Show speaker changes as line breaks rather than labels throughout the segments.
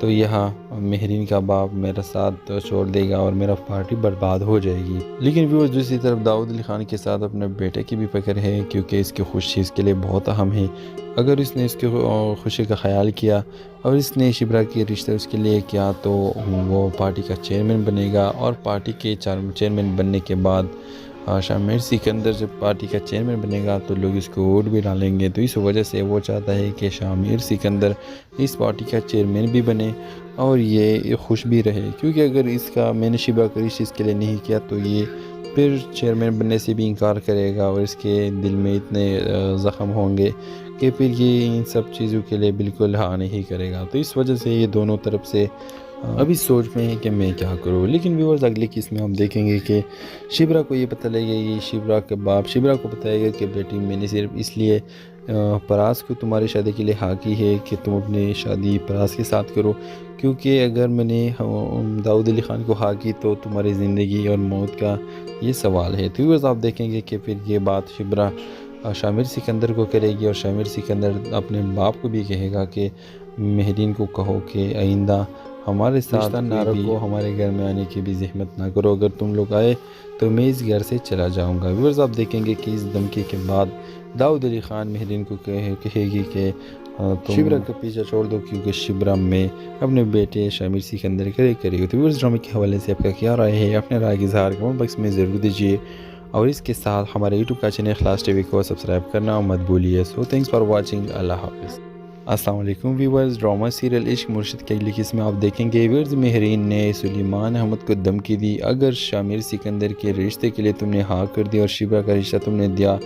تو یہاں مہرین کا باپ میرا ساتھ چھوڑ دے گا اور میرا پارٹی برباد ہو جائے گی۔ لیکن ویورز دوسری طرف داؤد علی خان کے ساتھ اپنے بیٹے کی بھی فکر ہے، کیونکہ اس کی خوشی اس کے لیے بہت اہم ہے۔ اگر اس نے اس کی خوشی کا خیال کیا اور اس نے شبرا کے رشتہ اس کے لیے کیا تو وہ پارٹی کا چیئرمین بنے گا، اور پارٹی کے چیئرمین بننے کے بعد شامر سکندر جب پارٹی کا چیئرمین بنے گا تو لوگ اس کو ووٹ بھی ڈالیں گے۔ تو اس وجہ سے وہ چاہتا ہے کہ شامر سکندر اس پارٹی کا چیئرمین بھی بنے اور یہ خوش بھی رہے، کیونکہ اگر اس کا میں نے شبرا کا رشتہ اس کے لیے نہیں کیا تو یہ پھر چیئرمین بننے سے بھی انکار کرے گا، اور اس کے دل میں اتنے زخم ہوں گے کہ پھر یہ ان سب چیزوں کے لیے بالکل ہاں نہیں کرے گا۔ تو اس وجہ سے یہ دونوں طرف سے ابھی سوچ میں ہے کہ میں کیا کروں۔ لیکن ویورز اگلی قسط میں ہم دیکھیں گے کہ شبرا کو یہ پتہ لگے گی، شبرا کے باپ شبرا کو بتائے گا کہ بیٹی میں نے صرف اس لیے پراز کو تمہاری شادی کے لیے ہاں کی ہے کہ تم اپنی شادی پراز کے ساتھ کرو، کیونکہ اگر میں نے داؤد علی خان کو ہاں کی تو تمہاری زندگی اور موت کا یہ سوال ہے۔ تو ویورز آپ دیکھیں گے کہ پھر یہ بات شبرا شامر سکندر کو کرے گی، اور شامر سکندر اپنے باپ کو بھی کہے گا کہ مہرین کو کہو کہ آئندہ ہمارے ساتھ نہ رکھو، ہمارے گھر میں آنے کی بھی زحمت نہ کرو، اگر تم لوگ آئے تو میں اس گھر سے چلا جاؤں گا۔ ویورز آپ دیکھیں گے کہ اس دھمکی کے بعد داؤد علی خان مہرین کو کہے گی کہ تم شبرا کا پیچھا چھوڑ دو، کیونکہ شبرا میں اپنے بیٹے شامر سکندر کرے گی۔ تو ویورز ڈرامے کے حوالے سے آپ کا کیا رائے ہے؟ اپنے رائے کی اظہار کمنٹ باکس میں ضرور دیجیے، اور اس کے ساتھ ہمارے یوٹیوب کا چینل اخلاص ٹی وی کو سبسکرائب کرنا مت بھولیے۔ سو تھینکس فار واچنگ، اللہ حافظ۔ السلام علیکم ویورز، ڈرامہ سیریل عشق مرشد کے اگلی قسط میں آپ دیکھیں گے ویورز مہرین نے سلیمان احمد کو دھمکی دی، اگر شامر سکندر کے رشتے کے لیے تم نے ہاں کر دی اور شبرا کا رشتہ تم نے دیا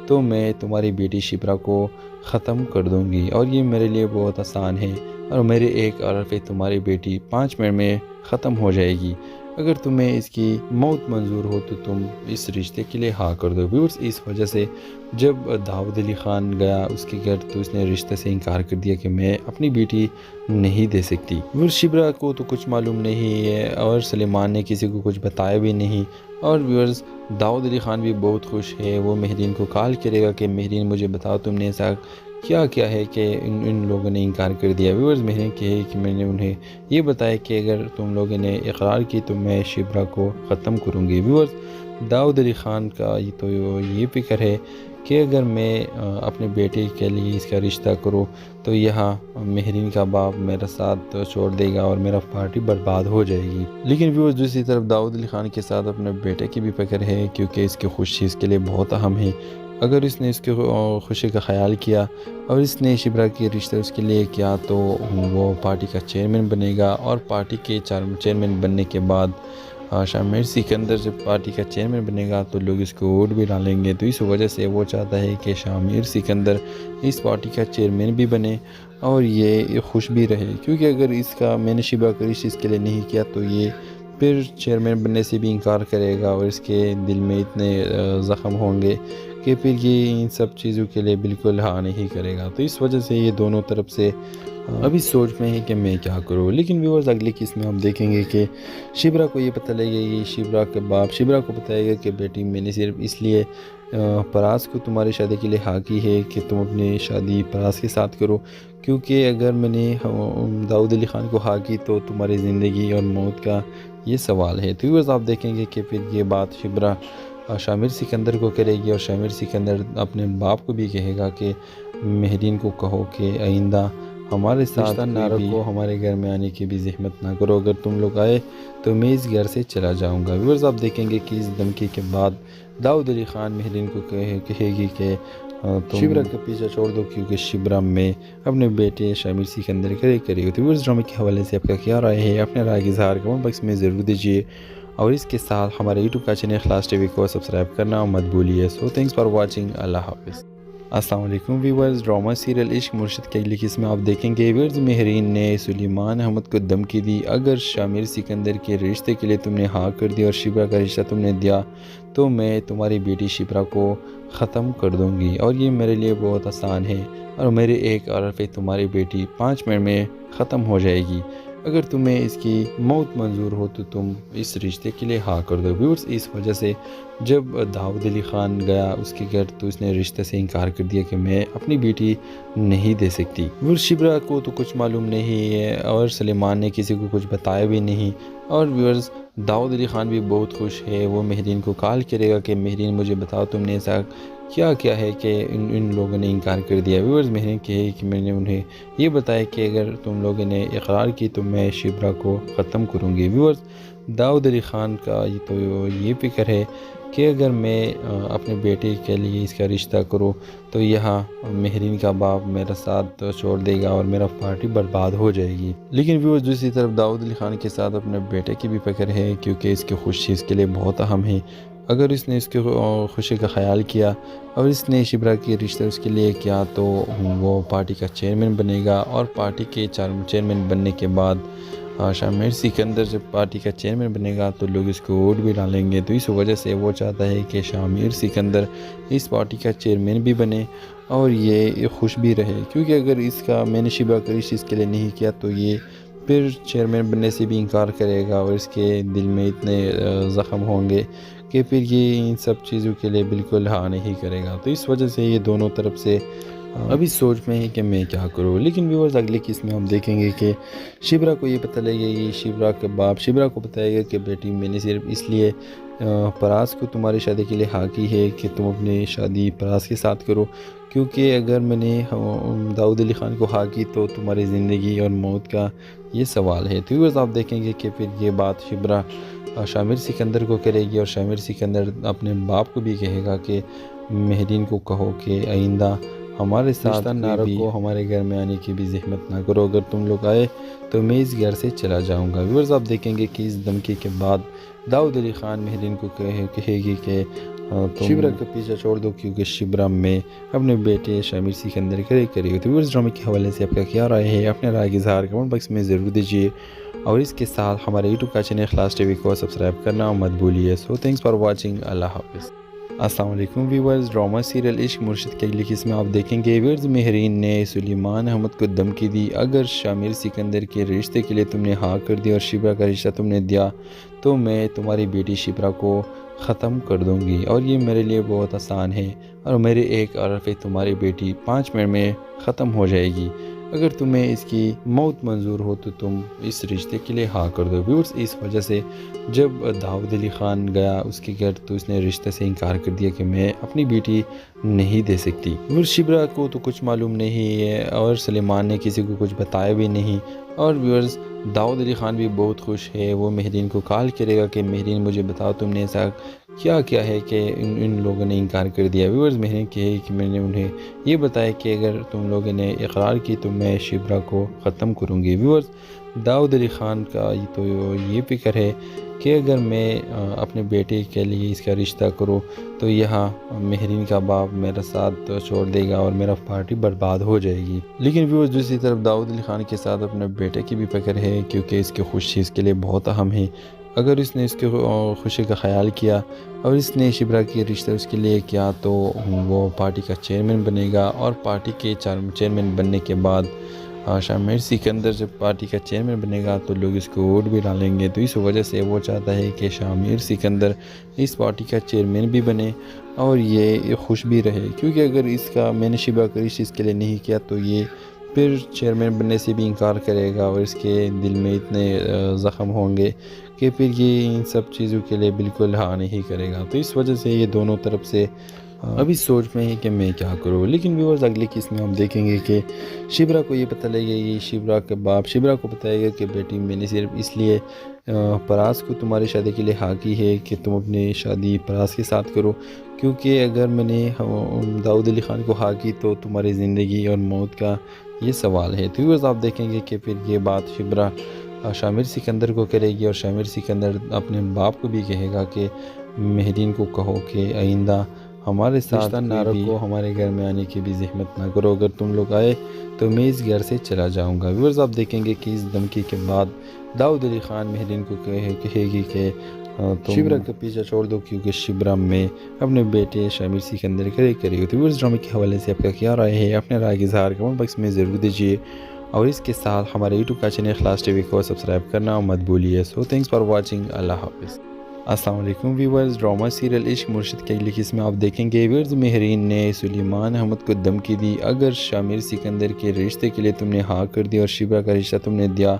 تو میں تمہاری بیٹی شبرا کو ختم کر دوں گی، اور یہ میرے لیے بہت آسان ہے، اور میرے ایک عرف پہ تمہاری بیٹی 5 منٹ میں ختم ہو جائے گی۔ اگر تمہیں اس کی موت منظور ہو تو تم اس رشتے کے لیے ہاں کر دو۔ ویورز اس وجہ سے جب داؤد علی خان گیا اس کے گھر تو اس نے رشتے سے انکار کر دیا کہ میں اپنی بیٹی نہیں دے سکتی۔ ویورز شبرا کو تو کچھ معلوم نہیں ہے، اور سلیمان نے کسی کو کچھ بتایا بھی نہیں، اور ویورز داؤد علی خان بھی بہت خوش ہے، وہ مہرین کو کال کرے گا کہ مہرین مجھے بتاؤ تم نے ایسا کیا ہے کہ ان لوگوں نے انکار کر دیا۔ ویورز مہرین کہے کہ میں نے انہیں یہ بتایا کہ اگر تم لوگوں نے اقرار کی تو میں شبرا کو ختم کروں گی۔ ویورز داؤد علی خان کا تو یہ فکر ہے کہ اگر میں اپنے بیٹے کے لیے اس کا رشتہ کروں تو یہاں مہرین کا باپ میرا ساتھ چھوڑ دے گا اور میرا پارٹی برباد ہو جائے گی۔ لیکن ویورز دوسری طرف داؤد علی خان کے ساتھ اپنے بیٹے کی بھی فکر ہے، کیونکہ اس کی خوشی اس کے لیے بہت اہم ہے۔ اگر اس نے اس کی خوشی کا خیال کیا اور اس نے شبرا کے رشتہ اس کے لیے کیا تو وہ پارٹی کا چیئرمین بنے گا، اور پارٹی کے چیئرمین بننے کے بعد شامر سکندر جب پارٹی کا چیئرمین بنے گا تو لوگ اس کو ووٹ بھی ڈالیں گے۔ تو اس وجہ سے وہ چاہتا ہے کہ شامر سکندر اس پارٹی کا چیئرمین بھی بنے اور یہ خوش بھی رہے، کیونکہ اگر اس کا میں نے شبرا کا رشتہ اس کے لیے نہیں کیا تو یہ پھر چیئرمین بننے سے بھی انکار کرے گا، اور اس کے دل میں اتنے زخم ہوں گے کہ پھر یہ ان سب چیزوں کے لیے بالکل ہاں نہیں کرے گا۔ تو اس وجہ سے یہ دونوں طرف سے ابھی سوچ میں ہے کہ میں کیا کروں۔ لیکن ویورز اگلی قسط میں ہم دیکھیں گے کہ شبرا کو یہ پتہ لگے گی، شبرا کے باپ شبرا کو بتائے گا کہ بیٹی میں نے صرف اس لیے پراز کو تمہاری شادی کے لیے ہاں کی ہے کہ تم اپنی شادی پراز کے ساتھ کرو، کیونکہ اگر میں نے داؤد علی خان کو ہاں کی تو تمہاری زندگی اور موت کا یہ سوال ہے۔ تو ویورز آپ دیکھیں گے کہ پھر یہ بات شبرا شامر سکندر کو کرے گی، اور شامر سکندر اپنے باپ کو بھی کہے گا کہ مہرین کو کہو کہ آئندہ ہمارے ساتھ نہ رکھو، ہمارے گھر میں آنے کی بھی زحمت نہ کرو، اگر تم لوگ آئے تو میں اس گھر سے چلا جاؤں گا۔ ویورز آپ دیکھیں گے کہ اس دھمکی کے بعد داؤد علی خان مہرین کو کہے گی کہ تم شبرا کا پیچھا چھوڑ دو، کیونکہ شبرا میں اپنے بیٹے شامر سکندر کرے گی۔ تو ویورز ڈرامے کے حوالے سے آپ کا کیا رائے ہے؟ اپنے رائے کی اظہار کمنٹ باکس میں ضرور دیجیے، اور اس کے ساتھ ہمارے یوٹیوب کا چینل اخلاص ٹی وی کو سبسکرائب کرنا مت بھولیے۔ سو تھینکس فار واچنگ، اللہ حافظ۔ السلام علیکم ویورز، ڈرامہ سیریل عشق مرشد کے اگلی قسط میں آپ دیکھیں گے ویورز مہرین نے سلیمان احمد کو دھمکی دی، اگر شامر سکندر کے رشتے کے لیے تم نے ہاں کر دی اور شبرا کا رشتہ تم نے دیا تو میں تمہاری بیٹی شبرا کو ختم کر دوں گی، اور یہ میرے لیے بہت آسان ہے، اور میرے ایک عرف پہ تمہاری بیٹی 5 منٹ میں ختم ہو جائے گی۔ اگر تمہیں اس کی موت منظور ہو تو تم اس رشتے کے لیے ہاں کر دو۔ ویورز اس وجہ سے جب داؤد علی خان گیا اس کے گھر تو اس نے رشتے سے انکار کر دیا کہ میں اپنی بیٹی نہیں دے سکتی۔ وہ شبرا کو تو کچھ معلوم نہیں ہے اور سلیمان نے کسی کو کچھ بتایا بھی نہیں، اور ویورز داؤد علی خان بھی بہت خوش ہے۔ وہ مہرین کو کال کرے گا کہ مہرین مجھے بتاؤ تم نے ایسا کیا ہے کہ ان لوگوں نے انکار کر دیا۔ ویورز مہرین کہے کہ میں نے انہیں یہ بتایا کہ اگر تم لوگوں نے اقرار کی تو میں شبرا کو ختم کروں گی۔ ویورز داؤد علی خان کا تو یہ فکر ہے کہ اگر میں اپنے بیٹے کے لیے اس کا رشتہ کروں تو یہاں مہرین کا باپ میرا ساتھ چھوڑ دے گا اور میرا پارٹی برباد ہو جائے گی۔ لیکن ویورز دوسری طرف داؤد علی خان کے ساتھ اپنے بیٹے کی بھی فکر ہے، کیونکہ اس کی خوشی اس کے لیے بہت اہم ہے۔ اگر اس نے اس کی خوشی کا خیال کیا اور اس نے شبرا کی رشتہ اس کے لیے کیا تو وہ پارٹی کا چیئرمین بنے گا، اور پارٹی کے چیئرمین بننے کے بعد شامر سکندر جب پارٹی کا چیئرمین بنے گا تو لوگ اس کو ووٹ بھی ڈالیں گے۔ تو اس وجہ سے وہ چاہتا ہے کہ شامر سکندر اس پارٹی کا چیئرمین بھی بنے اور یہ خوش بھی رہے، کیونکہ اگر اس کا میں نے شبرا کا رشتہ اس کے لیے نہیں کیا تو یہ پھر چیئرمین بننے سے بھی انکار کرے گا، اور اس کے دل میں اتنے زخم ہوں گے کہ پھر یہ ان سب چیزوں کے لیے بالکل ہاں نہیں کرے گا۔ تو اس وجہ سے یہ دونوں طرف سے ابھی سوچ میں ہے کہ میں کیا کروں۔ لیکن ویورز اگلی قسط میں ہم دیکھیں گے کہ شبرا کو یہ پتہ لگے گی، شبرا کے باپ شبرا کو بتائے گا کہ بیٹی میں نے صرف اس لیے پراز کو تمہاری شادی کے لیے ہاں کی ہے کہ تم اپنی شادی پراز کے ساتھ کرو، کیونکہ اگر میں نے داؤد علی خان کو ہاں کی تو تمہاری زندگی اور موت کا یہ سوال ہے۔ تو ویورز آپ دیکھیں گے کہ پھر یہ بات شبرا شامر سکندر کو کرے گی، اور شامر سکندر اپنے باپ کو بھی کہے گا کہ مہرین کو کہو کہ آئندہ ہمارے ساتھ نہ رکھو، ہمارے گھر میں آنے کی بھی زحمت نہ کرو، اگر تم لوگ آئے تو میں اس گھر سے چلا جاؤں گا۔ ویورز آپ دیکھیں گے کہ اس دھمکی کے بعد داؤد علی خان مہرین کو کہے گی کہ شبرا کا پیچھا چھوڑ دو، کیونکہ شبرا میں اپنے بیٹے شامر سکندر کرے گی۔ تو ویورز ڈرامے کے حوالے سے آپ کا کیا رائے ہے؟ اپنے رائے کی اظہار کمنٹ باکس میں ضرور دیجیے، اور اس کے ساتھ ہمارے یوٹیوب کا چینل اخلاص ٹی وی کو سبسکرائب کرنا مت بھولیے۔ سو تھینکس فار واچنگ، اللہ حافظ۔ السلام علیکم ویورز، ڈرامہ سیریل عشق مرشد کے اگلی قسط میں آپ دیکھیں گے ویورز مہرین نے سلیمان احمد کو دھمکی دی، اگر شامر سکندر کے رشتے کے لیے تم نے ہاں کر دی اور شبرا کا رشتہ تم نے دیا تو میں تمہاری بیٹی شبرا کو ختم کر دوں گی، اور یہ میرے لیے بہت آسان ہے، اور میرے ایک حرف پہ تمہاری بیٹی 5 منٹ میں ختم ہو جائے گی۔ اگر تمہیں اس کی موت منظور ہو تو تم اس رشتے کے لیے ہاں کر دو۔ ویورز اس وجہ سے جب داؤد علی خان گیا اس کے گھر تو اس نے رشتے سے انکار کر دیا کہ میں اپنی بیٹی نہیں دے سکتی۔ ویورز شبرا کو تو کچھ معلوم نہیں ہے اور سلیمان نے کسی کو کچھ بتایا بھی نہیں، اور ویورز داؤد علی خان بھی بہت خوش ہے۔ وہ مہرین کو کال کرے گا کہ مہرین مجھے بتاؤ تم نے ایسا کیا ہے کہ ان لوگوں نے انکار کر دیا۔ ویورز مہرین کہے کہ میں نے انہیں یہ بتایا کہ اگر تم لوگوں نے اقرار کی تو میں شبرا کو ختم کروں گی۔ ویورز داؤد علی خان کا تو یہ فکر ہے کہ اگر میں اپنے بیٹے کے لیے اس کا رشتہ کروں تو یہاں مہرین کا باپ میرا ساتھ چھوڑ دے گا اور میرا پارٹی برباد ہو جائے گی۔ لیکن ویورز دوسری طرف داؤد علی خان کے ساتھ اپنے بیٹے کی بھی فکر ہے، کیونکہ اس کی خوشی اس کے لیے بہت اہم ہے۔ اگر اس نے اس کی خوشی کا خیال کیا اور اس نے شبرا کی رشتہ اس کے لیے کیا تو وہ پارٹی کا چیئرمین بنے گا، اور پارٹی کے چیئرمین بننے کے بعد شامر سکندر جب پارٹی کا چیئرمین بنے گا تو لوگ اس کو ووٹ بھی ڈالیں گے۔ تو اس وجہ سے وہ چاہتا ہے کہ شامر سکندر اس پارٹی کا چیئرمین بھی بنے اور یہ خوش بھی رہے، کیونکہ اگر اس کا میں نے شبرا کا رشتہ اس کے لیے نہیں کیا تو یہ پھر چیئرمین بننے سے بھی انکار کرے گا، اور اس کے دل میں اتنے زخم ہوں گے کہ پھر یہ ان سب چیزوں کے لیے بالکل ہاں نہیں کرے گا۔ تو اس وجہ سے یہ دونوں طرف سے ابھی سوچ میں ہے کہ میں کیا کروں۔ لیکن ویورز اگلی قسط میں ہم دیکھیں گے کہ شبرا کو یہ پتہ لگے گی، شبرا کے باپ شبرا کو بتائے گا کہ بیٹی میں نے صرف اس لیے پراز کو تمہاری شادی کے لیے ہاں کی ہے کہ تم اپنی شادی پراز کے ساتھ کرو، کیونکہ اگر میں نے داؤد علی خان کو ہاں کی تو تمہاری زندگی اور موت کا یہ سوال ہے۔ تو ویورز آپ دیکھیں گے کہ پھر یہ بات شبرا شامر سکندر کو کرے گی، اور شامر سکندر اپنے باپ کو بھی کہے گا کہ مہرین کو کہو کہ آئندہ ہمارے ساتھ نہ رکھو، ہمارے گھر میں آنے کی بھی زحمت نہ کرو، اگر تم لوگ آئے تو میں اس گھر سے چلا جاؤں گا۔ ویورز آپ دیکھیں گے کہ اس دھمکی کے بعد داؤد علی خان مہرین کو کہے گی کہ شبرا کا پیچھا چھوڑ دو، کیونکہ شبرا میں اپنے بیٹے شامر سکندر کرے گی۔ تو ویورز ڈرامے کے حوالے سے آپ کا کیا رائے ہے؟ اپنے رائے کی اظہار کمنٹ باکس میں ضرور دیجیے، اور اس کے ساتھ ہمارے یوٹیوب کا چینل اخلاص ٹی وی کو سبسکرائب کرنا مت بھولیے۔ سو تھینکس فار واچنگ، اللہ حافظ۔ السلام علیکم ویورز، ڈرامہ سیریل عشق مرشد کی اگلی قسم میں آپ دیکھیں گے ویورز مہرین نے سلیمان احمد کو دھمکی دی، اگر شامر سکندر کے رشتے کے لیے تم نے ہاں کر دی اور شبرا کا رشتہ تم نے دیا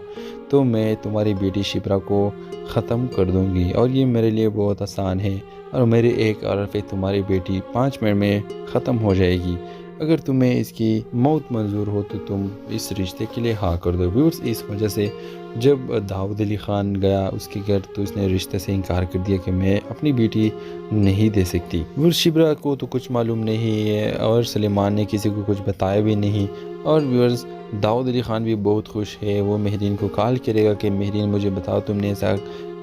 تو میں تمہاری بیٹی شبرا کو ختم کر دوں گی، اور یہ میرے لیے بہت آسان ہے، اور میرے ایک عرف پہ تمہاری بیٹی 5 منٹ میں ختم ہو جائے گی، اگر تمہیں اس کی موت منظور ہو تو تم اس رشتے کے لیے ہاں کر دو۔ ویورز اس وجہ سے جب داؤد علی خان گیا اس کے گھر تو اس نے رشتے سے انکار کر دیا کہ میں اپنی بیٹی نہیں دے سکتی۔ ویورز شبرا کو تو کچھ معلوم نہیں ہے اور سلیمان نے کسی کو کچھ بتایا بھی نہیں، اور ویورز داؤد علی خان بھی بہت خوش ہے، وہ مہرین کو کال کرے گا کہ مہرین مجھے بتاؤ تم نے ایسا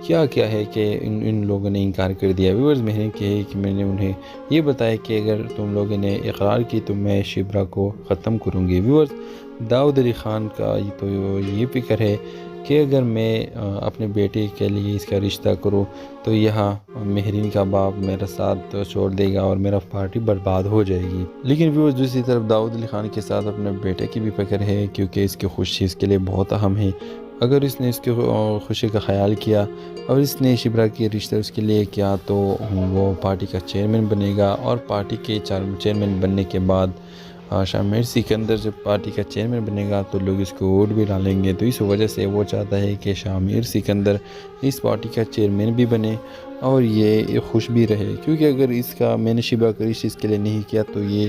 کیا ہے کہ ان لوگوں نے انکار کر دیا۔ ویورز مہرین کہے کہ میں نے انہیں یہ بتایا کہ اگر تم لوگوں نے اقرار کی تو میں شبرا کو ختم کروں گی۔ ویورز داؤد علی خان کا تو یہ فکر ہے کہ اگر میں اپنے بیٹے کے لیے اس کا رشتہ کروں تو یہاں مہرین کا باپ میرا ساتھ چھوڑ دے گا اور میرا پارٹی برباد ہو جائے گی۔ لیکن ویورز دوسری طرف داؤد علی خان کے ساتھ اپنے بیٹے کی بھی فکر ہے، کیونکہ اس کی خوشی اس کے لیے بہت اہم ہے۔ اگر اس نے اس کی خوشی کا خیال کیا اور اس نے شبرا کی رشتہ اس کے لیے کیا تو وہ پارٹی کا چیئرمین بنے گا، اور پارٹی کے چیئرمین بننے کے بعد شامر سکندر جب پارٹی کا چیئرمین بنے گا تو لوگ اس کو ووٹ بھی ڈالیں گے، تو اس وجہ سے وہ چاہتا ہے کہ شامر سکندر اس پارٹی کا چیئرمین بھی بنے اور یہ خوش بھی رہے، کیونکہ اگر اس کا میں نے شبرا کا رشتہ اس کے لیے نہیں کیا تو یہ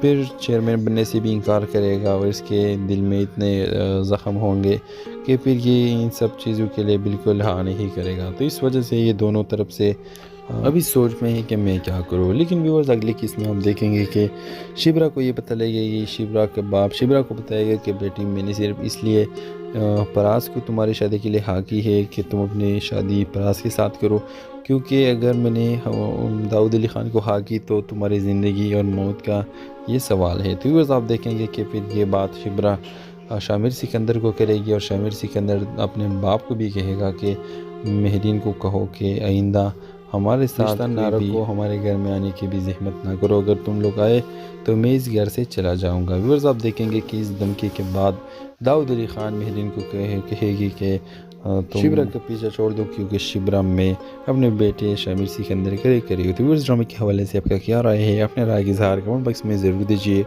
پھر چیئرمین بننے سے بھی انکار کرے گا، اور اس کے دل میں اتنے زخم ہوں گے کہ پھر یہ ان سب چیزوں کے لیے بالکل ہاں نہیں کرے گا، تو اس وجہ سے یہ دونوں طرف سے ابھی سوچ میں ہے کہ میں کیا کروں۔ لیکن ویورز اگلی قسم میں ہم دیکھیں گے کہ شبرا کو یہ پتہ لگے گی، شبرا کے باپ شبرا کو بتائے گا کہ بیٹی میں نے صرف اس لیے پراز کو تمہاری شادی کے لیے ہاں کی ہے کہ تم اپنی شادی پراز کے ساتھ کرو، کیونکہ اگر میں نے داؤد علی خان کو ہاں کی تو تمہاری زندگی اور موت کا یہ سوال ہے۔ تو ویورز آپ دیکھیں گے کہ پھر یہ بات شبرا شامر سکندر کو کرے گی، اور شامر سکندر اپنے باپ کو بھی کہے گا کہ مہرین کو کہو کہ آئندہ ہمارے ساتھ نہ رکھو، ہمارے گھر میں آنے کی بھی زحمت نہ کرو، اگر تم لوگ آئے تو میں اس گھر سے چلا جاؤں گا۔ ویورز آپ دیکھیں گے کہ اس دھمکی کے بعد داؤد علی خان مہرین کو کہے گی کہ تم شبرا کا پیچھا چھوڑ دو، کیونکہ شبرا میں اپنے بیٹے شامر سکندر کرے گی۔ تو ویورز ڈرامے کے حوالے سے آپ کا کیا رائے ہے؟ اپنے رائے کی اظہار کمنٹ باکس میں ضرور دیجیے،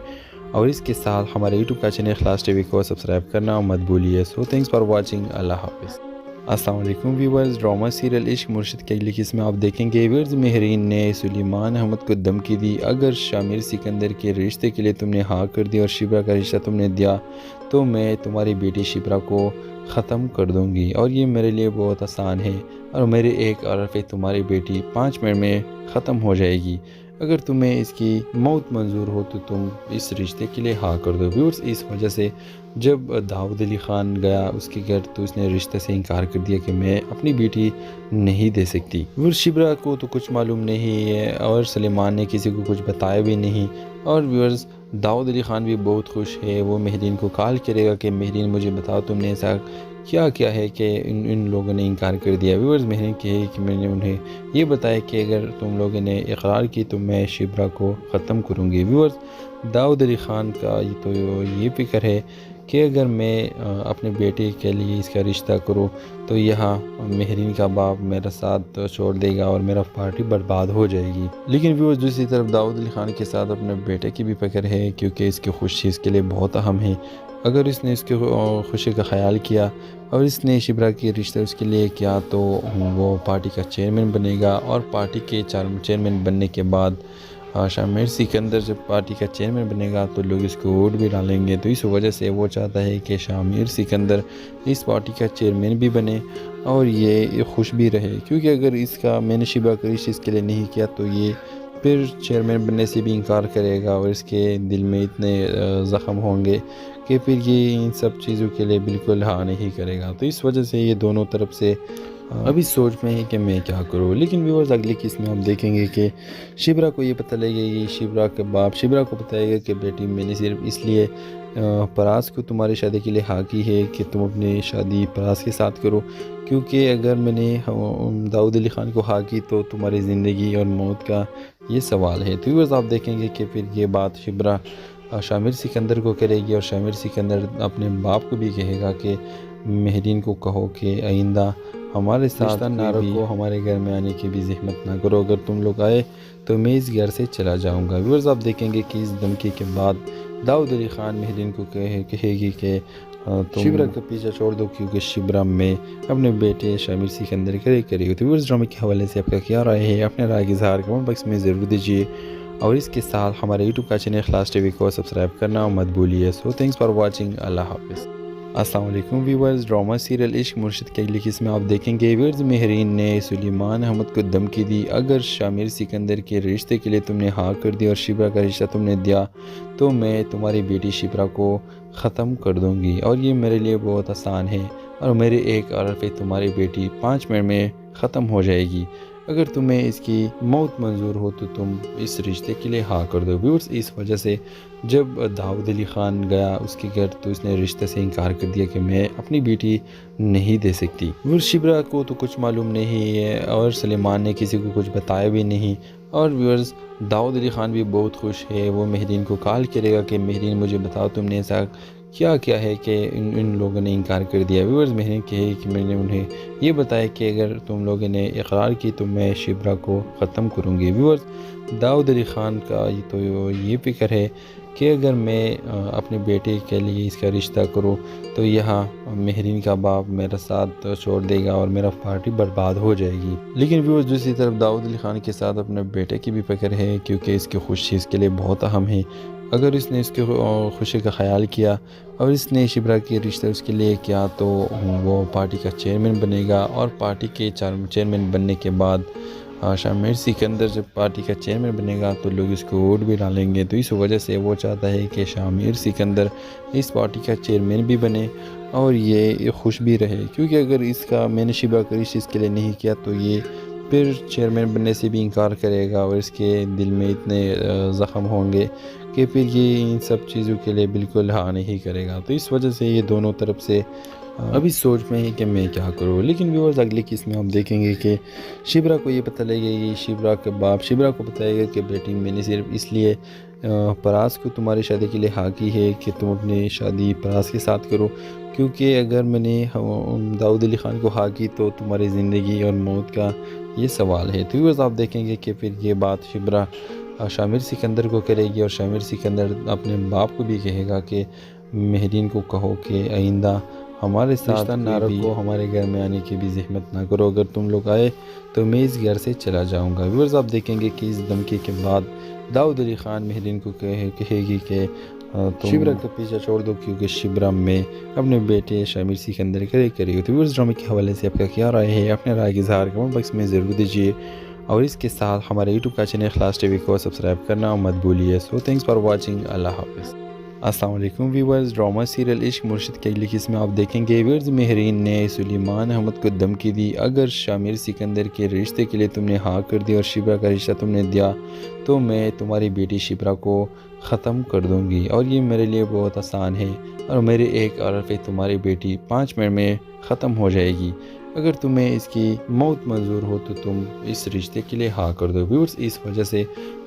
اور اس کے ساتھ ہمارے یوٹیوب کا چینل اخلاص ٹی وی کو سبسکرائب کرنا مت بھولیے۔ سو تھینکس فار واچنگ، اللہ حافظ۔ السلام علیکم ویورز، ڈرامہ سیریل عشق مرشد کی اگلی قسم میں آپ دیکھیں گے ویورز مہرین نے سلیمان احمد کو دھمکی دی، اگر شامر سکندر کے رشتے کے لیے تم نے ہاں کر دی اور شبرا کا رشتہ تم نے دیا تو میں تمہاری بیٹی شبرا کو ختم کر دوں گی، اور یہ میرے لیے بہت آسان ہے، اور میرے ایک عرف پہ تمہاری بیٹی 5 منٹ میں ختم ہو جائے گی، اگر تمہیں اس کی موت منظور ہو تو تم اس رشتے کے لیے ہاں کر دو۔ ویورز اس وجہ سے جب داؤد علی خان گیا اس کے گھر تو اس نے رشتے سے انکار کر دیا کہ میں اپنی بیٹی نہیں دے سکتی۔ ویورز شبرا کو تو کچھ معلوم نہیں ہے اور سلیمان نے کسی کو کچھ بتایا بھی نہیں، اور ویورز داؤد علی خان بھی بہت خوش ہے، وہ مہرین کو کال کرے گا کہ مہرین مجھے بتاؤ تم نے ایسا کیا ہے کہ ان لوگوں نے انکار کر دیا۔ ویورز مہرین کہے کہ میں نے انہیں یہ بتایا کہ اگر تم لوگوں نے اقرار کی تو میں شبرا کو ختم کروں گی۔ ویورز داؤد علی خان کا تو یہ فکر ہے کہ اگر میں اپنے بیٹے کے لیے اس کا رشتہ کروں تو یہاں مہرین کا باپ میرا ساتھ چھوڑ دے گا اور میرا پارٹی برباد ہو جائے گی۔ لیکن ویورز دوسری طرف داؤد علی خان کے ساتھ اپنے بیٹے کی بھی فکر ہے، کیونکہ اس کی خوشی اس کے لیے بہت اہم ہے، اگر اس نے اس کی خوشی کا خیال کیا اور اس نے شبرا کی رشتہ اس کے لیے کیا تو وہ پارٹی کا چیئرمین بنے گا، اور پارٹی کے چیئرمین بننے کے بعد شامر سکندر جب پارٹی کا چیئرمین بنے گا تو لوگ اس کو ووٹ بھی ڈالیں گے، تو اس وجہ سے وہ چاہتا ہے کہ شامر سکندر اس پارٹی کا چیئرمین بھی بنے اور یہ خوش بھی رہے، کیونکہ اگر اس کا میں نے شبرا کا رشتہ اس کے لیے نہیں کیا تو یہ پھر چیئرمین بننے سے بھی انکار کرے گا، اور اس کے دل میں اتنے زخم ہوں گے کہ پھر یہ ان سب چیزوں کے لیے بالکل ہاں نہیں کرے گا، تو اس وجہ سے یہ دونوں طرف سے ابھی سوچ میں ہے کہ میں کیا کروں۔ لیکن ویورز اگلی قسم میں ہم دیکھیں گے کہ شبرا کو یہ پتہ لگے گی، شبرا کے باپ شبرا کو بتائے گا کہ بیٹی میں نے صرف اس لیے پراز کو تمہاری شادی کے لیے ہاں کی ہے کہ تم اپنی شادی پراز کے ساتھ کرو، کیونکہ اگر میں نے داؤد علی خان کو ہاں کی تو تمہاری زندگی اور موت کا یہ سوال ہے۔ تو ویورز آپ دیکھیں گے کہ پھر یہ بات شبرا شامر سکندر کو کرے گی، اور شامر سکندر اپنے باپ کو بھی کہے گا کہ مہرین کو کہو کہ آئندہ ہمارے ساتھ نارو کو ہمارے گھر میں آنے کی بھی زحمت نہ کرو، اگر تم لوگ آئے تو میں اس گھر سے چلا جاؤں گا۔ ویورز آپ دیکھیں گے کہ اس دھمکی کے بعد داؤد علی خان مہرین کو کہے گی کہ تم شبرا کا پیچھا چھوڑ دو، کیونکہ شبرا میں اپنے بیٹے شامر سکندر کرے گی۔ تو ویورز ڈرامے کے حوالے سے آپ کا کیا رائے ہے؟ اپنے رائے کا اظہار کمنٹ باکس میں ضرور دیجیے، اور اس کے ساتھ ہمارے یوٹیوب کا چینل اخلاص ٹی وی کو سبسکرائب کرنا مت بھولیے۔ سو تھینکس فار واچنگ، اللہ حافظ۔ السلام علیکم ویورز، ڈرامہ سیریل عشق مرشد کی اگلی قسط میں آپ دیکھیں گے ویورز مہرین نے سلیمان احمد کو دھمکی دی، اگر شامر سکندر کے رشتے کے لیے تم نے ہاں کر دی اور شبرا کا رشتہ تم نے دیا تو میں تمہاری بیٹی شبرا کو ختم کر دوں گی، اور یہ میرے لیے بہت آسان ہے، اور میرے ایک آرڈر پہ تمہاری بیٹی 5 منٹ میں ختم ہو جائے گی۔ اگر تمہیں اس کی موت منظور ہو تو تم اس رشتے کے لیے ہاں کر دو۔ ویورز اس وجہ سے جب داؤد علی خان گیا اس کے گھر تو اس نے رشتے سے انکار کر دیا کہ میں اپنی بیٹی نہیں دے سکتی۔ ویورز شبرا کو تو کچھ معلوم نہیں ہے اور سلیمان نے کسی کو کچھ بتایا بھی نہیں، اور ویورز داؤد علی خان بھی بہت خوش ہے، وہ مہرین کو کال کرے گا کہ مہرین مجھے بتاؤ تم نے ایسا کیا ہے کہ ان لوگوں نے انکار کر دیا۔ ویورز مہرین کہے کہ میں نے انہیں یہ بتایا کہ اگر تم لوگوں نے اقرار کی تو میں شبرا کو ختم کروں گی۔ ویورز داؤد علی خان کا تو یہ فکر ہے کہ اگر میں اپنے بیٹے کے لیے اس کا رشتہ کروں تو یہاں مہرین کا باپ میرا ساتھ چھوڑ دے گا اور میرا پارٹی برباد ہو جائے گی۔ لیکن ویورز دوسری طرف داؤد علی خان کے ساتھ اپنے بیٹے کی بھی فکر ہے، کیونکہ اس کی خوشی اس کے لیے بہت اہم ہے۔ اگر اس نے اس کی خوشی کا خیال کیا اور اس نے شبرا کی رشتہ اس کے لیے کیا تو وہ پارٹی کا چیئرمین بنے گا، اور پارٹی کے چیئرمین بننے کے بعد شامر سکندر جب پارٹی کا چیئرمین بنے گا تو لوگ اس کو ووٹ بھی ڈالیں گے، تو اس وجہ سے وہ چاہتا ہے کہ شامر سکندر اس پارٹی کا چیئرمین بھی بنے اور یہ خوش بھی رہے، کیونکہ اگر اس کا میں نے شبرا کا رشتہ اس کے لیے نہیں کیا تو یہ پھر چیئرمین بننے سے بھی انکار کرے گا، اور اس کے دل میں اتنے زخم ہوں گے کہ پھر یہ ان سب چیزوں کے لیے بالکل ہاں نہیں کرے گا۔ تو اس وجہ سے یہ دونوں طرف سے ابھی سوچ میں ہے کہ میں کیا کروں۔ لیکن ویورز اگلی قسط میں آپ دیکھیں گے کہ شبرا کو یہ پتہ لگے گی، شبرا کے باپ شبرا کو بتائے گا کہ بیٹی میں نے صرف اس لیے پراز کو تمہاری شادی کے لیے ہاں کی ہے کہ تم اپنی شادی پراز کے ساتھ کرو، کیونکہ اگر میں نے داؤد علی خان کو ہاں کی تو تمہاری زندگی اور موت کا یہ سوال ہے۔ تو ویورز آپ دیکھیں گے کہ پھر یہ بات شبرا شامر سکندر کو کرے گی، اور شامر سکندر اپنے باپ کو بھی کہے گا کہ مہرین کو کہو کہ آئندہ ہمارے ساتھ نارو کو ہمارے گھر میں آنے کی بھی زحمت نہ کرو، اگر تم لوگ آئے تو میں اس گھر سے چلا جاؤں گا۔ ویورز آپ دیکھیں گے کہ اس دھمکی کے بعد داؤد علی خان مہرین کو کہے گی کہ تم شبرا کا پیچھا چھوڑ دو، کیونکہ شبرا میں اپنے بیٹے شامر سکندر کرے گی۔ تو ویورز ڈرامے کے حوالے سے آپ کا کیا رائے ہے؟ اپنے رائے کا اظہار کمنٹ باکس میں ضرور دیجیے، اور اس کے ساتھ ہمارے یوٹیوب کا چینل اخلاص ٹی وی کو سبسکرائب کرنا مت بھولیے۔ سو تھینکس فار واچنگ، اللہ حافظ۔ السلام علیکم ویورز، ڈرامہ سیریل عشق مرشد کی اگلی قسط میں آپ دیکھیں گے ویورز مہرین نے سلیمان احمد کو دھمکی دی، اگر شامر سکندر کے رشتے کے لیے تم نے ہاں کر دی اور شبرا کا رشتہ تم نے دیا تو میں تمہاری بیٹی شبرا کو ختم کر دوں گی، اور یہ میرے لیے بہت آسان ہے، اور میرے ایک آرڈر پہ تمہاری بیٹی 5 منٹ میں ختم ہو جائے گی۔ اگر تمہیں اس کی موت منظور ہو تو تم اس رشتے کے لیے ہاں کر دو۔ ویورز اس وجہ سے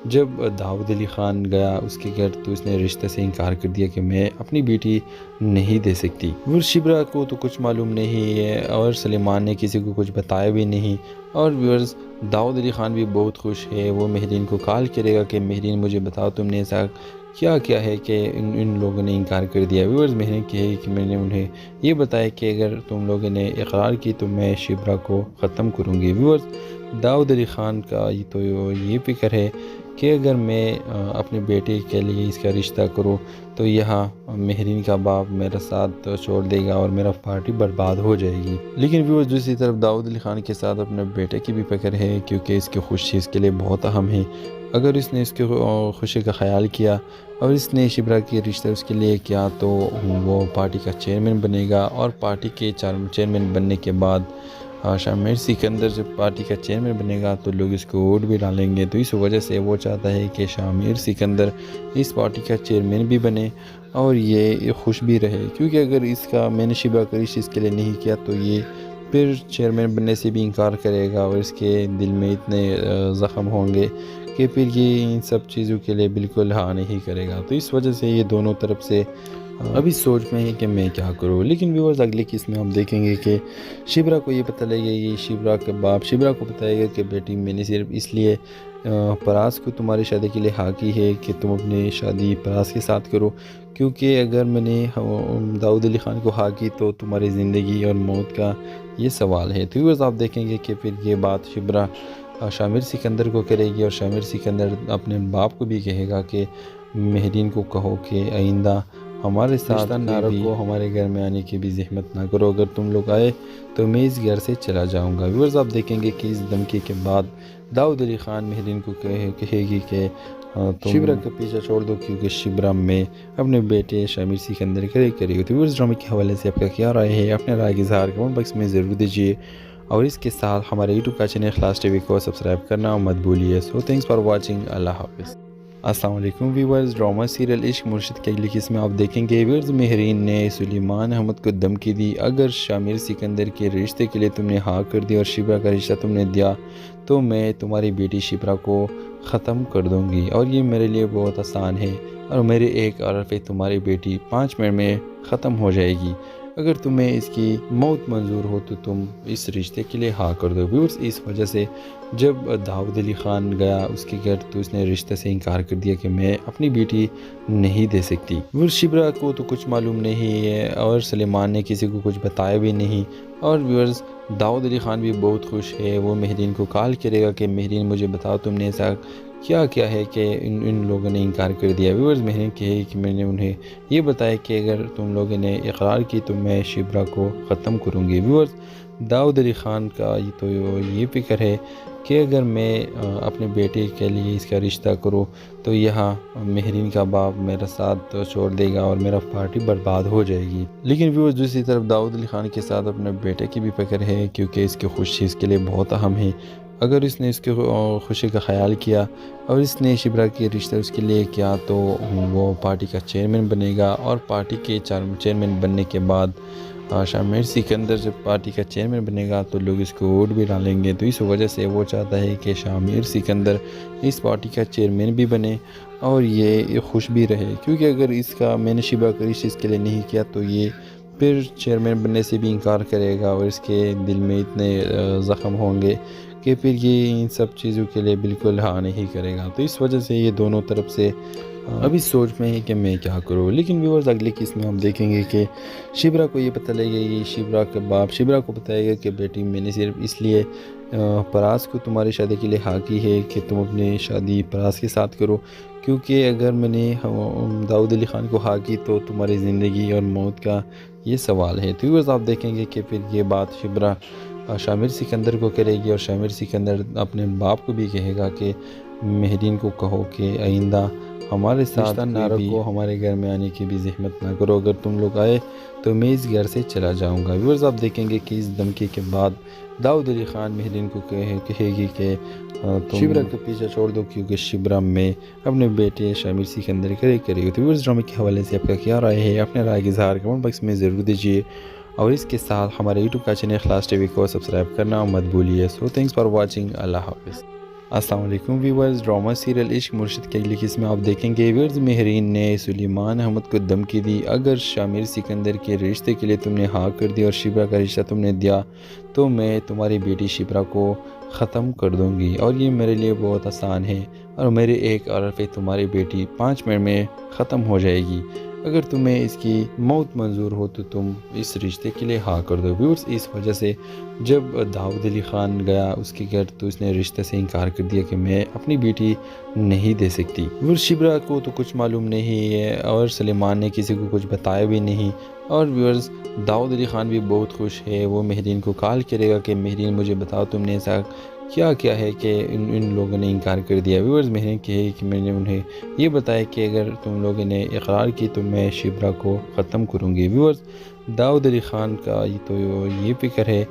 جب داؤد علی خان گیا اس کے گھر تو اس نے رشتے سے انکار کر دیا کہ میں اپنی بیٹی نہیں دے سکتی۔ ویورز شبرا کو تو کچھ معلوم نہیں ہے اور سلیمان نے کسی کو کچھ بتایا بھی نہیں، اور ویورز داؤد علی خان بھی بہت خوش ہے، وہ مہرین کو کال کرے گا کہ مہرین مجھے بتاؤ تم نے ایسا کیا ہے کہ ان لوگوں نے انکار کر دیا۔ ویورز مہرین کہے کہ میں نے انہیں یہ بتایا کہ اگر تم لوگوں نے اقرار کی تو میں شبرا کو ختم کروں گی۔ ویورز داؤد علی خان کا تو یہ فکر ہے کہ اگر میں اپنے بیٹے کے لیے اس کا رشتہ کروں تو یہاں مہرین کا باپ میرا ساتھ چھوڑ دے گا اور میرا پارٹی برباد ہو جائے گی۔ لیکن ویورز دوسری طرف داؤد علی خان کے ساتھ اپنے بیٹے کی بھی فکر ہے، کیونکہ اس کی خوشی اس کے لیے بہت اہم ہے۔ اگر اس نے اس کی خوشی کا خیال کیا اور اس نے شبرا کی رشتہ اس کے لیے کیا تو وہ پارٹی کا چیئرمین بنے گا، اور پارٹی کے چیئرمین بننے کے بعد شامر سکندر جب پارٹی کا چیئرمین بنے گا تو لوگ اس کو ووٹ بھی ڈالیں گے، تو اس وجہ سے وہ چاہتا ہے کہ شامر سکندر اس پارٹی کا چیئرمین بھی بنے اور یہ خوش بھی رہے، کیونکہ اگر اس کا میں نے شبرا کا رشتہ اس کے لیے نہیں کیا تو یہ پھر چیئرمین بننے سے بھی انکار کرے گا، اور اس کے دل میں اتنے زخم ہوں گے کہ پھر یہ ان سب چیزوں کے لیے بالکل ہاں نہیں کرے گا۔ تو اس وجہ سے یہ دونوں طرف سے ابھی سوچ میں ہے کہ میں کیا کروں، لیکن ویورز اگلی قسط میں آپ دیکھیں گے کہ شبرا کو یہ پتہ لگے گی، شبرا کے باپ شبرا کو بتائے گا کہ بیٹی میں نے صرف اس لیے پراز کو تمہاری شادی کے لیے ہاں کی ہے کہ تم اپنی شادی پراز کے ساتھ کرو، کیونکہ اگر میں نے داؤد علی خان کو ہاں کی تو تمہاری زندگی اور موت کا یہ سوال ہے۔ تو ویورز آپ دیکھیں گے کہ پھر یہ بات شبرا شامر سکندر کو کرے گی، اور شامر سکندر اپنے باپ کو بھی کہے گا کہ مہرین کو کہو کہ آئندہ ہمارے ساتھ نہ رکھو، ہمارے گھر میں آنے کی بھی زحمت نہ کرو، اگر تم لوگ آئے تو میں اس گھر سے چلا جاؤں گا۔ ویورز آپ دیکھیں گے کہ اس دھمکی کے بعد داؤد علی خان مہرین کو کہے گی کہ تم شبرا کا پیچھا چھوڑ دو، کیونکہ شبرا میں اپنے بیٹے شامر سکندر کرے گی۔ تو ویورز ڈرامے کے حوالے سے آپ کا کیا رائے ہے؟ اپنے رائے کی اظہار کمنٹ باکس میں ضرور دیجیے، اور اس کے ساتھ ہمارے یوٹیوب کا چینل اخلاص ٹی وی کو سبسکرائب کرنا مت بھولیے۔ سو تھینکس فار واچنگ، اللہ حافظ۔ السلام علیکم ویورز، ڈرامہ سیریل عشق مرشد کی اگلی قسط میں آپ دیکھیں گے ویورز مہرین نے سلیمان احمد کو دھمکی دی، اگر شامر سکندر کے رشتے کے لیے تم نے ہاں کر دی اور شبرا کا رشتہ تم نے دیا تو میں تمہاری بیٹی شبرا کو ختم کر دوں گی، اور یہ میرے لیے بہت آسان ہے، اور میرے ایک عرف پہ تمہاری بیٹی 5 منٹ میں ختم ہو جائے گی، اگر تمہیں اس کی موت منظور ہو تو تم اس رشتے کے لیے ہاں کر دو۔ ویورز اس وجہ سے جب داؤد علی خان گیا اس کے گھر تو اس نے رشتے سے انکار کر دیا کہ میں اپنی بیٹی نہیں دے سکتی۔ ویورز شبرا کو تو کچھ معلوم نہیں ہے، اور سلیمان نے کسی کو کچھ بتایا بھی نہیں، اور ویورز داؤد علی خان بھی بہت خوش ہے، وہ مہرین کو کال کرے گا کہ مہرین مجھے بتاؤ تم نے ایسا کیا ہے کہ ان لوگوں نے انکار کر دیا۔ ویورز مہرین کہے کہ میں نے انہیں یہ بتایا کہ اگر تم لوگوں نے اقرار کی تو میں شبرا کو ختم کروں گی۔ ویورز داؤد علی خان کا تو یہ فکر ہے کہ اگر میں اپنے بیٹے کے لیے اس کا رشتہ کروں تو یہاں مہرین کا باپ میرا ساتھ چھوڑ دے گا اور میرا پارٹی برباد ہو جائے گی۔ لیکن ویورز دوسری طرف داؤد علی خان کے ساتھ اپنے بیٹے کی بھی فکر ہے، کیونکہ اس کی خوشی اس کے لیے بہت اہم ہے۔ اگر اس نے اس کی خوشی کا خیال کیا اور اس نے شبرا کے رشتہ اس کے لیے کیا تو وہ پارٹی کا چیئرمین بنے گا، اور پارٹی کے چیئرمین بننے کے بعد شامر سکندر جب پارٹی کا چیئرمین بنے گا تو لوگ اس کو ووٹ بھی ڈالیں گے، تو اس وجہ سے وہ چاہتا ہے کہ شامر سکندر اس پارٹی کا چیئرمین بھی بنے اور یہ خوش بھی رہے، کیونکہ اگر اس کا میں نے شبرا کا رشتہ اس کے لیے نہیں کیا تو یہ پھر چیئرمین بننے سے بھی انکار کرے گا، اور اس کے دل میں اتنے زخم ہوں گے کہ پھر یہ ان سب چیزوں کے لیے بالکل ہاں نہیں کرے گا۔ تو اس وجہ سے یہ دونوں طرف سے ابھی سوچ میں ہے کہ میں کیا کروں، لیکن ویورز اگلی قسط میں آپ دیکھیں گے کہ شبرا کو یہ پتہ لگے گی، شبرا کے باپ شبرا کو بتائے گا کہ بیٹی میں نے صرف اس لیے پراز کو تمہاری شادی کے لیے ہاں کی ہے کہ تم اپنی شادی پراز کے ساتھ کرو، کیونکہ اگر میں نے داؤد علی خان کو ہاں کی تو تمہاری زندگی اور موت کا یہ سوال ہے۔ تو ویورز آپ دیکھیں گے کہ پھر یہ بات شبرا شامر سکندر کو کرے گی، اور شامر سکندر اپنے باپ کو بھی کہے گا کہ مہرین کو کہو کہ آئندہ ہمارے ساتھ نہ رکھو، ہمارے گھر میں آنے کی بھی زحمت نہ کرو، اگر تم لوگ آئے تو میں اس گھر سے چلا جاؤں گا۔ ویورز آپ دیکھیں گے کہ اس دھمکی کے بعد داؤد علی خان مہرین کو کہے گی کہ تم شبرا کا پیچھا چھوڑ دو، کیونکہ شبرا میں اپنے بیٹے شامر سکندر کرے گی۔ تو ویورز ڈرامے کے حوالے سے آپ کا کیا رائے ہے؟ اپنے رائے کی اظہار کمنٹ باکس میں ضرور دیجیے، اور اس کے ساتھ ہمارے یوٹیوب کا چینل اخلاص ٹی وی کو سبسکرائب کرنا مت بھولیے۔ سو تھینکس فار واچنگ، اللہ حافظ۔ السلام علیکم ویورز، ڈرامہ سیریل عشق مرشد کی اگلی قسط میں آپ دیکھیں گے ویورز مہرین نے سلیمان احمد کو دھمکی دی، اگر شامر سکندر کے رشتے کے لیے تم نے ہاں کر دی اور شبرا کا رشتہ تم نے دیا تو میں تمہاری بیٹی شبرا کو ختم کر دوں گی، اور یہ میرے لیے بہت آسان ہے، اور میرے ایک عرف پہ تمہاری بیٹی 5 منٹ میں ختم ہو جائے گی، اگر تمہیں اس کی موت منظور ہو تو تم اس رشتے کے لیے ہاں کر دو۔ ویورز اس وجہ سے جب داؤد علی خان گیا اس کے گھر تو اس نے رشتے سے انکار کر دیا کہ میں اپنی بیٹی نہیں دے سکتی۔ ویورز شبرا کو تو کچھ معلوم نہیں ہے، اور سلیمان نے کسی کو کچھ بتایا بھی نہیں، اور ویورز داؤد علی خان بھی بہت خوش ہے، وہ مہرین کو کال کرے گا کہ مہرین مجھے بتاؤ تم نے ایسا کیا ہے کہ ان لوگوں نے انکار کر دیا۔ ویورز مہرین کہے کہ میں نے انہیں یہ بتایا کہ اگر تم لوگوں نے اقرار کی تو میں شبرا کو ختم کروں گی۔ ویورز داؤد علی خان کا تو یہ فکر ہے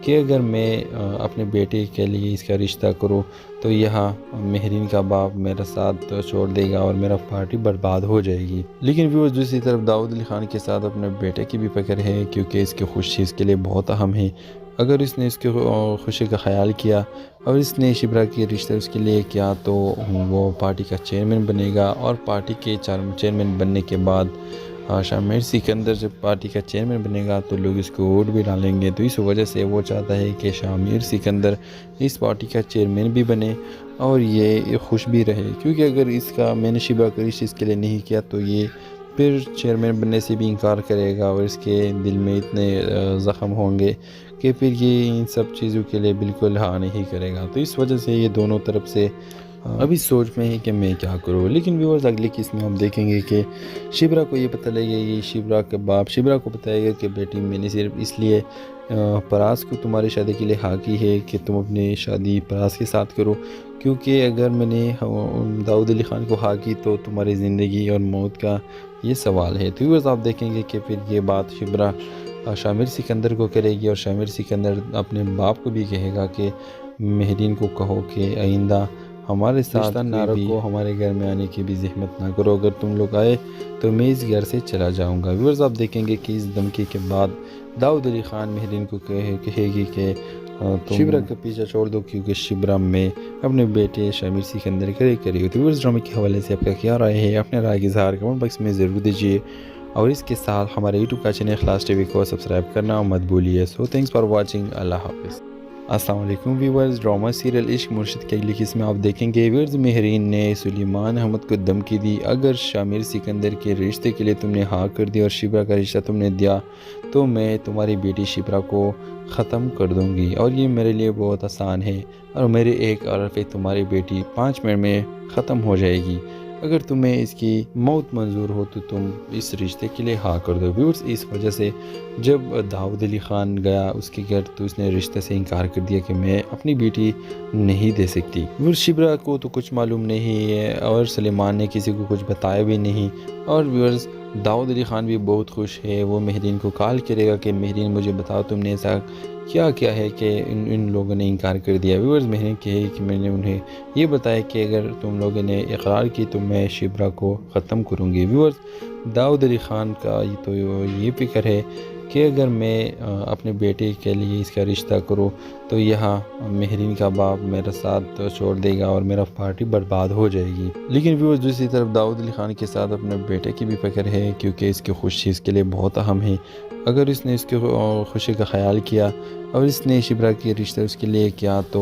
کہ اگر میں اپنے بیٹے کے لیے اس کا رشتہ کروں تو یہاں مہرین کا باپ میرا ساتھ چھوڑ دے گا اور میرا پارٹی برباد ہو جائے گی۔ لیکن ویورز دوسری طرف داؤد علی خان کے ساتھ اپنے بیٹے کی بھی فکر ہے، کیونکہ اس کی خوشی اس کے لیے بہت اہم ہے، اگر اس نے اس کی خوشی کا خیال کیا اور اس نے شبرا کے رشتہ اس کے لیے کیا تو وہ پارٹی کا چیئرمین بنے گا، اور پارٹی کے چیئرمین بننے کے بعد شامر سکندر جب پارٹی کا چیئرمین بنے گا تو لوگ اس کو ووٹ بھی ڈالیں گے، تو اس وجہ سے وہ چاہتا ہے کہ شامر سکندر اس پارٹی کا چیئرمین بھی بنے اور یہ خوش بھی رہے، کیونکہ اگر اس کا میں نے شبرا کا رشتہ اس کے لیے نہیں کیا تو یہ پھر چیئرمین بننے سے بھی انکار کرے گا اور اس کے دل میں اتنے زخم ہوں گے کہ پھر یہ ان سب چیزوں کے لیے بالکل ہاں نہیں کرے گا، تو اس وجہ سے یہ دونوں طرف سے ابھی سوچ میں ہے کہ میں کیا کروں۔ لیکن ویورز اگلی قسط میں ہم دیکھیں گے کہ شبرا کو یہ پتہ لگے گی، شبرا کے باپ شبرا کو بتائے گا کہ بیٹی میں نے صرف اس لیے پراز کو تمہاری شادی کے لیے ہاں کی ہے کہ تم اپنی شادی پراز کے ساتھ کرو، کیونکہ اگر میں نے داؤد علی خان کو ہاں کی تو تمہاری زندگی اور موت کا یہ سوال ہے۔ تو ویورز آپ دیکھیں گے کہ پھر یہ بات شبرا شامر سکندر کو کرے گی اور شامر سکندر اپنے باپ کو بھی کہے گا کہ مہرین کو کہو کہ آئندہ ہمارے ساتھ نہ رکھو، ہمارے گھر میں آنے کی بھی زحمت نہ کرو، اگر تم لوگ آئے تو میں اس گھر سے چلا جاؤں گا۔ ویورز آپ دیکھیں گے کہ اس دھمکی کے بعد داؤد علی خان مہرین کو کہے گی کہ تم شبرا کا پیچھا چھوڑ دو، کیونکہ شبرا میں اپنے بیٹے شامر سکندر کرے گی۔ تو ویورز ڈرامے کے حوالے سے آپ کا کیا رائے ہے؟ اپنے رائے کا اظہار کمنٹ باکس میں ضرور دیجیے اور اس کے ساتھ ہمارے یوٹیوب کا چینل اخلاص ٹی وی کو سبسکرائب کرنا مت بھولیے۔ سو تھینکس فار واچنگ، اللہ حافظ۔ السلام علیکم ویورز، ڈرامہ سیریل عشق مرشد کی اگلی قسط میں آپ دیکھیں گے ویورز مہرین نے سلیمان احمد کو دھمکی دی، اگر شامر سکندر کے رشتے کے لیے تم نے ہاں کر دی اور شبرا کا رشتہ تم نے دیا تو میں تمہاری بیٹی شبرا کو ختم کر دوں گی اور یہ میرے لیے بہت آسان ہے اور میرے ایک عرض پہ تمہاری بیٹی 5 منٹ میں ختم ہو جائے گی، اگر تمہیں اس کی موت منظور ہو تو تم اس رشتے کے لیے ہاں کر دو۔ ویورز اس وجہ سے جب داؤد علی خان گیا اس کے گھر تو اس نے رشتے سے انکار کر دیا کہ میں اپنی بیٹی نہیں دے سکتی۔ ویورز شبرا کو تو کچھ معلوم نہیں ہے اور سلیمان نے کسی کو کچھ بتایا بھی نہیں، اور ویورز داؤد علی خان بھی بہت خوش ہے، وہ مہرین کو کال کرے گا کہ مہرین مجھے بتاؤ تم نے ایسا کیا ہے کہ ان لوگوں نے انکار کر دیا۔ ویورز مہرین کہے کہ میں نے انہیں یہ بتایا کہ اگر تم لوگوں نے اقرار کی تو میں شبرا کو ختم کروں گی۔ ویورز داؤد علی خان کا تو یہ فکر ہے کہ اگر میں اپنے بیٹے کے لیے اس کا رشتہ کروں تو یہاں مہرین کا باپ میرا ساتھ چھوڑ دے گا اور میرا پارٹی برباد ہو جائے گی۔ لیکن ویورز دوسری طرف داؤد علی خان کے ساتھ اپنے بیٹے کی بھی فکر ہے، کیونکہ اس کی خوشی اس کے لیے بہت اہم ہے۔ اگر اس نے اس کی خوشی کا خیال کیا اور اس نے شبرا کے رشتہ اس کے لیے کیا تو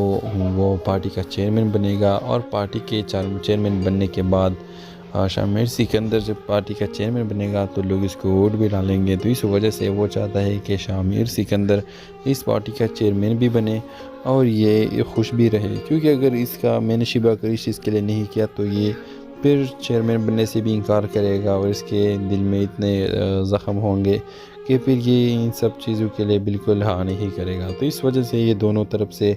وہ پارٹی کا چیئرمین بنے گا، اور پارٹی کے چیئرمین بننے کے بعد شامر سکندر جب پارٹی کا چیئرمین بنے گا تو لوگ اس کو ووٹ بھی ڈالیں گے، تو اس وجہ سے وہ چاہتا ہے کہ شامر سکندر اس پارٹی کا چیئرمین بھی بنے اور یہ خوش بھی رہے، کیونکہ اگر اس کا میں نے شبرا کا رشتہ اس کے لیے نہیں کیا تو یہ پھر چیئرمین بننے سے بھی انکار کرے گا اور اس کے دل میں اتنے زخم ہوں گے کہ پھر یہ ان سب چیزوں کے لیے بالکل ہاں نہیں کرے گا، تو اس وجہ سے یہ دونوں طرف سے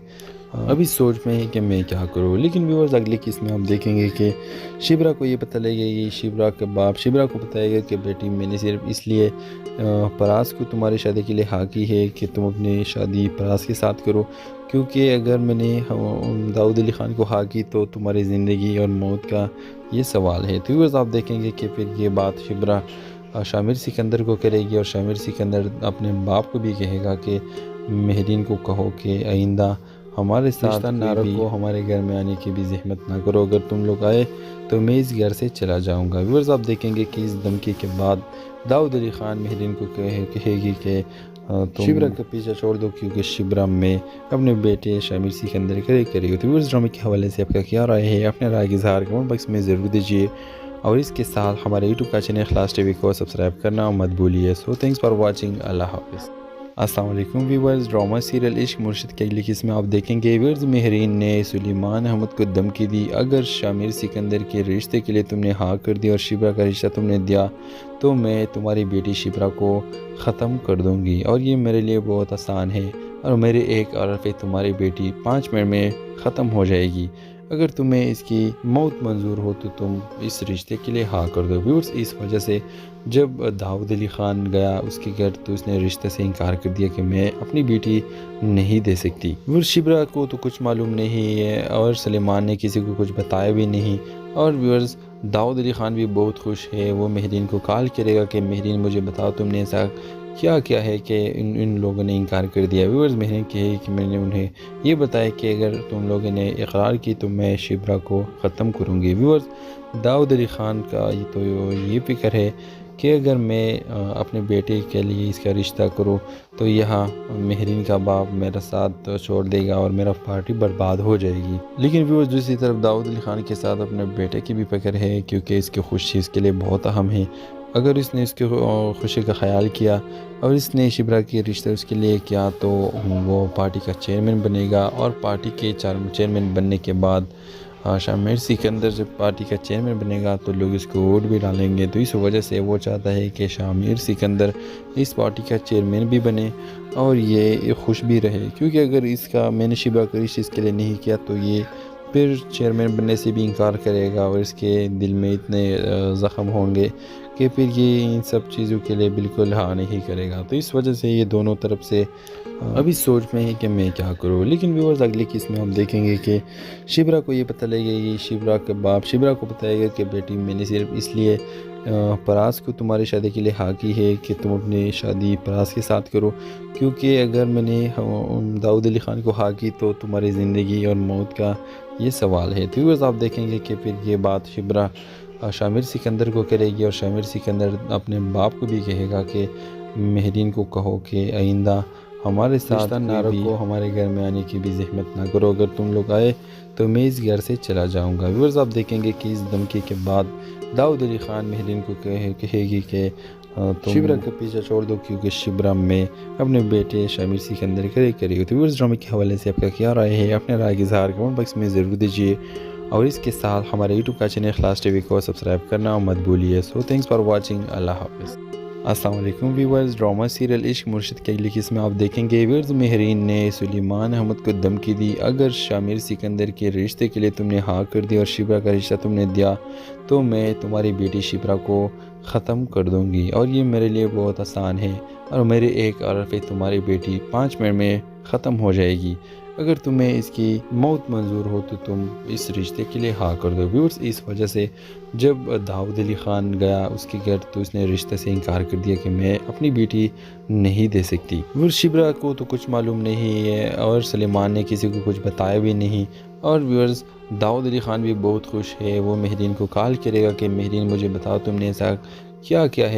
ابھی سوچ میں ہے کہ میں کیا کروں۔ لیکن ویورز اگلی قسط میں ہم دیکھیں گے کہ شبرا کو یہ پتہ لگے گی، شبرا کے باپ شبرا کو بتائے گا کہ بیٹی میں نے صرف اس لیے پراز کو تمہاری شادی کے لیے ہاں کی ہے کہ تم اپنی شادی پراز کے ساتھ کرو، کیونکہ اگر میں نے داؤد علی خان کو ہاں کی تو تمہاری زندگی اور موت کا یہ سوال ہے۔ تو ویورز آپ دیکھیں گے کہ پھر یہ بات شبرا شامر سکندر کو کرے گی اور شامر سکندر اپنے باپ کو بھی کہے گا کہ مہرین کو کہو کہ آئندہ ہمارے ساتھ نہ رکھو، ہمارے گھر میں آنے کی بھی زحمت نہ کرو، اگر تم لوگ آئے تو میں اس گھر سے چلا جاؤں گا۔ ویورز آپ دیکھیں گے کہ اس دھمکی کے بعد داؤد علی خان مہرین کو کہے گی کہ تم شبرا کا پیچھا چھوڑ دو، کیونکہ شبرا میں اپنے بیٹے شامر سکندر کرے گی۔ تو ویورز ڈرامے کے حوالے سے آپ کا کیا رائے ہے؟ اپنے رائے کا اظہار کمنٹ باکس میں ضرور دیجیے اور اس کے ساتھ ہمارے یوٹیوب کا چینل اخلاص ٹی وی کو سبسکرائب کرنا مت بھولیے۔ سو تھینکس فار واچنگ، اللہ حافظ۔ السلام علیکم ویورز، ڈرامہ سیریل عشق مرشد کی اگلی قسط میں آپ دیکھیں گے ویورز مہرین نے سلیمان احمد کو دھمکی دی، اگر شامر سکندر کے رشتے کے لیے تم نے ہاں کر دی اور شبرا کا رشتہ تم نے دیا تو میں تمہاری بیٹی شبرا کو ختم کر دوں گی اور یہ میرے لیے بہت آسان ہے اور میرے ایک عرض پہ تمہاری بیٹی 5 منٹ میں ختم ہو جائے گی، اگر تمہیں اس کی موت منظور ہو تو تم اس رشتے کے لیے ہاں کر دو۔ ویورز اس وجہ سے جب داؤد علی خان گیا اس کے گھر تو اس نے رشتے سے انکار کر دیا کہ میں اپنی بیٹی نہیں دے سکتی۔ ویورز شبرا کو تو کچھ معلوم نہیں ہے اور سلیمان نے کسی کو کچھ بتایا بھی نہیں، اور ویورز داؤد علی خان بھی بہت خوش ہے، وہ مہرین کو کال کرے گا کہ مہرین مجھے بتاؤ تم نے ایسا کیا ہے کہ ان لوگوں نے انکار کر دیا۔ ویورز مہرین کہے کہ میں نے انہیں یہ بتایا کہ اگر تم لوگوں نے اقرار کی تو میں شبرا کو ختم کروں گی۔ ویورز داؤد علی خان کا تو یہ فکر ہے کہ اگر میں اپنے بیٹے کے لیے اس کا رشتہ کروں تو یہاں مہرین کا باپ میرا ساتھ چھوڑ دے گا اور میرا پارٹی برباد ہو جائے گی۔ لیکن ویورز دوسری طرف داؤد علی خان کے ساتھ اپنے بیٹے کی بھی فکر ہے، کیونکہ اس کی خوشی اس کے لیے بہت اہم ہے۔ اگر اس نے اس کی خوشی کا خیال کیا اور اس نے شبرا کی رشتہ اس کے لیے کیا تو وہ پارٹی کا چیئرمین بنے گا، اور پارٹی کے چیئرمین بننے کے بعد شامر سکندر جب پارٹی کا چیئرمین بنے گا تو لوگ اس کو ووٹ بھی ڈالیں گے، تو اس وجہ سے وہ چاہتا ہے کہ شامر سکندر اس پارٹی کا چیئرمین بھی بنے اور یہ خوش بھی رہے، کیونکہ اگر اس کا میں نے شبرا کا رشتہ اس کے لیے نہیں کیا تو یہ پھر چیئرمین بننے سے بھی انکار کرے گا اور اس کے دل میں اتنے زخم ہوں گے کہ پھر یہ ان سب چیزوں کے لیے بالکل ہاں نہیں کرے گا۔ تو اس وجہ سے یہ دونوں طرف سے ابھی سوچ میں ہے کہ میں کیا کروں۔ لیکن ویورز اگلی قسط میں ہم دیکھیں گے کہ شبرا کو یہ پتہ لگے گی، شبرا کے باپ شبرا کو بتائے گا کہ بیٹی میں نے صرف اس لیے پراز کو تمہاری شادی کے لیے ہاں کی ہے کہ تم اپنی شادی پراز کے ساتھ کرو، کیونکہ اگر میں نے داؤد علی خان کو ہاں کی تو تمہاری زندگی اور موت کا یہ سوال ہے۔ تو ویورز آپ دیکھیں گے کہ پھر یہ بات شبرا شامر سکندر کو کرے گی اور شامر سکندر اپنے باپ کو بھی کہے گا کہ مہرین کو کہو کہ آئندہ ہمارے ساتھ نہ رکھو، ہمارے گھر میں آنے کی بھی زحمت نہ کرو، اگر تم لوگ آئے تو میں اس گھر سے چلا جاؤں گا۔ ویورز آپ دیکھیں گے کہ اس دھمکی کے بعد داؤد علی خان مہرین کو کہے گی کہ تم شبرا کا پیچھا چھوڑ دو، کیونکہ شبرا میں اپنے بیٹے شامر سکندر کرے گی۔ تو ویورز ڈرامے کے حوالے سے آپ کا کیا رائے ہے؟ اپنے رائے کا اظہار کمنٹ باکس میں ضرور دیجیے، اور اس کے ساتھ ہمارے یوٹیوب کا چینل اخلاص ٹی وی کو سبسکرائب کرنا مت بھولیے۔ سو تھینکس فار واچنگ، اللہ حافظ۔ السلام علیکم ویورز، ڈرامہ سیریل عشق مرشد کے اگلی قسط میں آپ دیکھیں گے ویورز مہرین نے سلیمان احمد کو دھمکی دی، اگر شامر سکندر کے رشتے کے لیے تم نے ہاں کر دی اور شبرا کا رشتہ تم نے دیا تو میں تمہاری بیٹی شبرا کو ختم کر دوں گی، اور یہ میرے لیے بہت آسان ہے، اور میرے ایک آرڈر پہ تمہاری بیٹی 5 منٹ میں ختم ہو جائے گی۔ اگر تمہیں اس کی موت منظور ہو تو تم اس رشتے کے لیے ہاں کر دو۔ ویورز اس وجہ سے جب داؤد علی خان گیا اس کے گھر تو اس نے رشتے سے انکار کر دیا کہ میں اپنی بیٹی نہیں دے سکتی۔ ویورز شبرا کو تو کچھ معلوم نہیں ہے اور سلیمان نے کسی کو کچھ بتایا بھی نہیں، اور ویورز داؤد علی خان بھی بہت خوش ہے، وہ مہرین کو کال کرے گا کہ مہرین مجھے بتاؤ تم نے ایسا کیا ہے۔